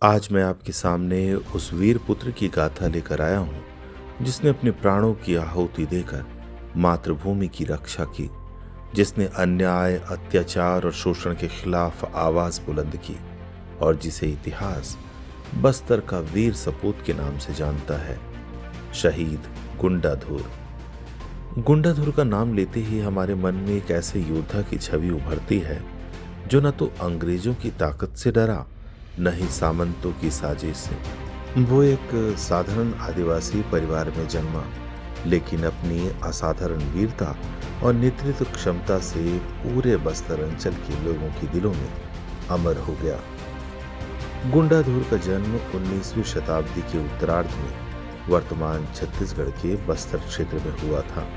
आज मैं आपके सामने उस वीर पुत्र की गाथा लेकर आया हूं जिसने अपने प्राणों की आहुति देकर मातृभूमि की रक्षा की, जिसने अन्याय, अत्याचार और शोषण के खिलाफ आवाज बुलंद की और जिसे इतिहास बस्तर का वीर सपूत के नाम से जानता है, शहीद गुंडाधुर। गुंडाधुर का नाम लेते ही हमारे मन में एक ऐसे योद्धा की छवि उभरती है जो न तो अंग्रेजों की ताकत से डरा, न ही सामंतों की साजिश से। वो एक साधारण आदिवासी परिवार में जन्मा, लेकिन अपनी असाधारण वीरता और नेतृत्व क्षमता से पूरे बस्तर अंचल के लोगों के दिलों में अमर हो गया। गुंडाधुर का जन्म 19वीं शताब्दी के उत्तरार्ध में वर्तमान छत्तीसगढ़ के बस्तर क्षेत्र में हुआ था।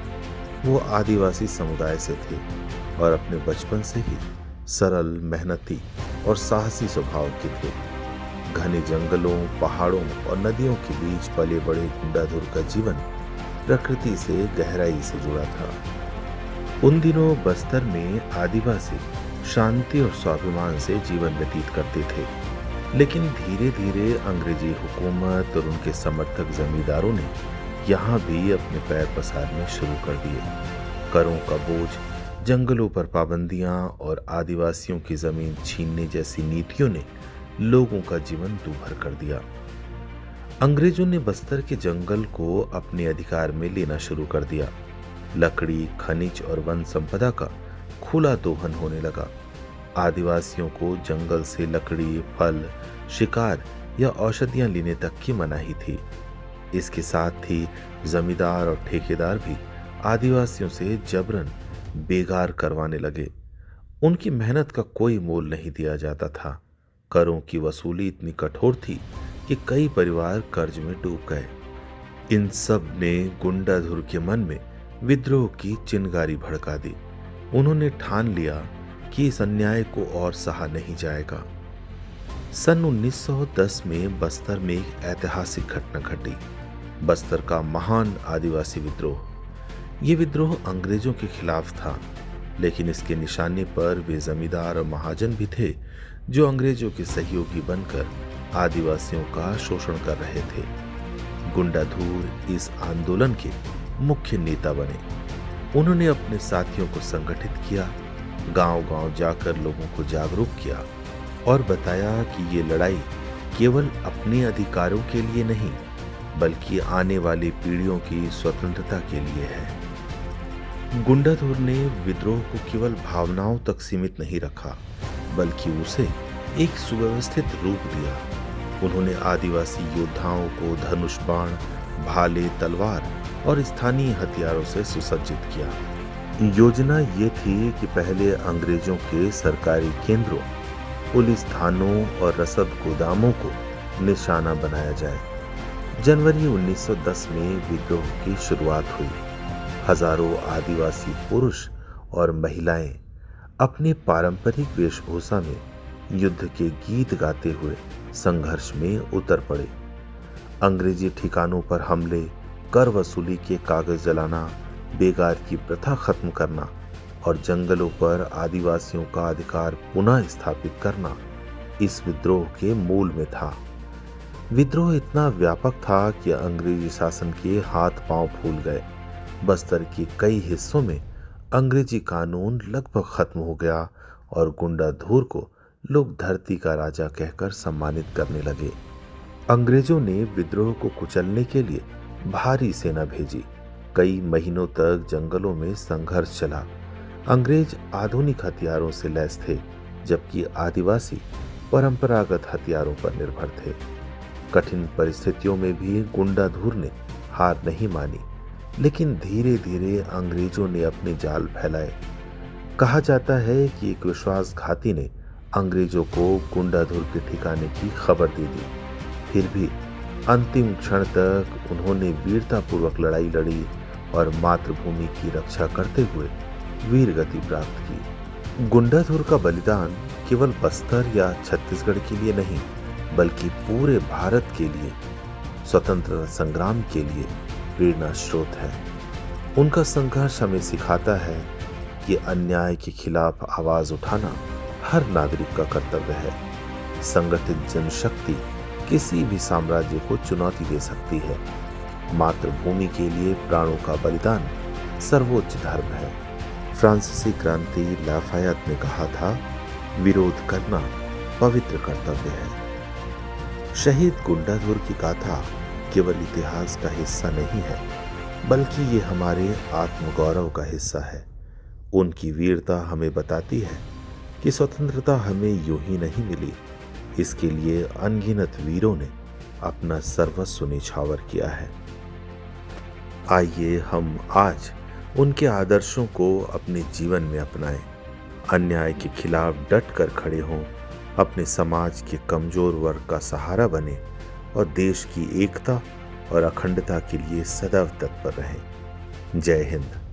वो आदिवासी समुदाय से थे और अपने बचपन से ही सरल, मेहनती और साहसी स्वभाव के थे। घने जंगलों, पहाड़ों और नदियों के बीच पले बड़े गुंडाधुर का जीवन प्रकृति से गहराई से जुड़ा था। उन दिनों बस्तर में आदिवासी शांति और स्वाभिमान से जीवन व्यतीत करते थे, लेकिन धीरे धीरे अंग्रेजी हुकूमत और उनके समर्थक जमींदारों ने यहाँ भी अपने पैर पसारने शुरू कर दिए। करों का बोझ, जंगलों पर पाबंदियां और आदिवासियों की जमीन छीनने जैसी नीतियों ने लोगों का जीवन दूभर कर दिया। अंग्रेजों ने बस्तर के जंगल को अपने अधिकार में लेना शुरू कर दिया। लकड़ी, खनिज और वन संपदा का खुला दोहन होने लगा। आदिवासियों को जंगल से लकड़ी, फल, शिकार या औषधियां लेने तक की मनाही थी। इसके साथ ही जमींदार और ठेकेदार भी आदिवासियों से जबरन बेगार करवाने लगे। उनकी मेहनत का कोई मोल नहीं दिया जाता था। करों की वसूली इतनी कठोर थी कि कई परिवार कर्ज में डूब गए। इन सब ने गुंडाधुर के मन में विद्रोह की चिंगारी भड़का दी। उन्होंने ठान लिया कि इस अन्याय को और सहा नहीं जाएगा। सन 1910 में बस्तर में एक ऐतिहासिक घटना घटी, बस्तर का महान आदिवासी विद्रोह। ये विद्रोह अंग्रेजों के खिलाफ था, लेकिन इसके निशाने पर वे जमींदार और महाजन भी थे जो अंग्रेजों के सहयोगी बनकर आदिवासियों का शोषण कर रहे थे। गुंडाधुर इस आंदोलन के मुख्य नेता बने। उन्होंने अपने साथियों को संगठित किया, गांव-गांव जाकर लोगों को जागरूक किया और बताया कि ये लड़ाई केवल अपने अधिकारों के लिए नहीं, बल्कि आने वाली पीढ़ियों की स्वतंत्रता के लिए है। गुंडाधुर ने विद्रोह को केवल भावनाओं तक सीमित नहीं रखा, बल्कि उसे एक सुव्यवस्थित रूप दिया। उन्होंने आदिवासी योद्धाओं को धनुष बाण, भाले, तलवार और स्थानीय हथियारों से सुसज्जित किया। योजना ये थी कि पहले अंग्रेजों के सरकारी केंद्रों, पुलिस थानों और रसद गोदामों को निशाना बनाया जाए। जनवरी 1910 में विद्रोह की शुरुआत हुई। हजारों आदिवासी पुरुष और महिलाएं अपने पारंपरिक वेशभूषा में युद्ध के गीत गाते हुए संघर्ष में उतर पड़े। अंग्रेजी ठिकानों पर हमले, कर वसूली के कागज जलाना, बेगार की प्रथा खत्म करना और जंगलों पर आदिवासियों का अधिकार पुनः स्थापित करना इस विद्रोह के मूल में था। विद्रोह इतना व्यापक था कि अंग्रेजी शासन के हाथ पांव फूल गए। बस्तर के कई हिस्सों में अंग्रेजी कानून लगभग खत्म हो गया और गुंडाधुर को लोग धरती का राजा कहकर सम्मानित करने लगे। अंग्रेजों ने विद्रोह को कुचलने के लिए भारी सेना भेजी। कई महीनों तक जंगलों में संघर्ष चला। अंग्रेज आधुनिक हथियारों से लैस थे, जबकि आदिवासी परंपरागत हथियारों पर निर्भर थे। कठिन परिस्थितियों में भी गुंडाधुर ने हार नहीं मानी, लेकिन धीरे धीरे अंग्रेजों ने अपने जाल फैलाए। कहा जाता है कि एक विश्वासघाती ने अंग्रेजों को गुंडाधुर के ठिकाने की खबर दे दी। फिर भी अंतिम क्षण तक उन्होंने वीरतापूर्वक लड़ाई लड़ी और मातृभूमि की रक्षा करते हुए वीर गति प्राप्त की। गुंडाधुर का बलिदान केवल बस्तर या छत्तीसगढ़ के लिए नहीं, बल्कि पूरे भारत के लिए स्वतंत्रता संग्राम के लिए प्रेरणा स्रोत है। उनका संघर्ष हमें सिखाता है कि अन्याय के खिलाफ आवाज उठाना हर नागरिक का कर्तव्य है। संगठित जनशक्ति किसी भी साम्राज्य को चुनौती दे सकती है। मातृभूमि के लिए प्राणों का बलिदान सर्वोच्च धर्म है। फ्रांसीसी क्रांति लाफायत ने कहा था, विरोध करना पवित्र कर्तव्य है। शहीद गुंडाधुर की गाथा केवल इतिहास का हिस्सा नहीं है, बल्कि ये हमारे आत्मगौरव का हिस्सा है। उनकी वीरता हमें बताती है कि स्वतंत्रता हमें यूं ही नहीं मिली, इसके लिए अनगिनत वीरों ने अपना सर्वस्व निछावर किया है। आइए हम आज उनके आदर्शों को अपने जीवन में अपनाएं, अन्याय के खिलाफ डट कर खड़े हों, अपने समाज के कमजोर वर्ग का सहारा बने और देश की एकता और अखंडता के लिए सदैव तत्पर रहें। जय हिंद।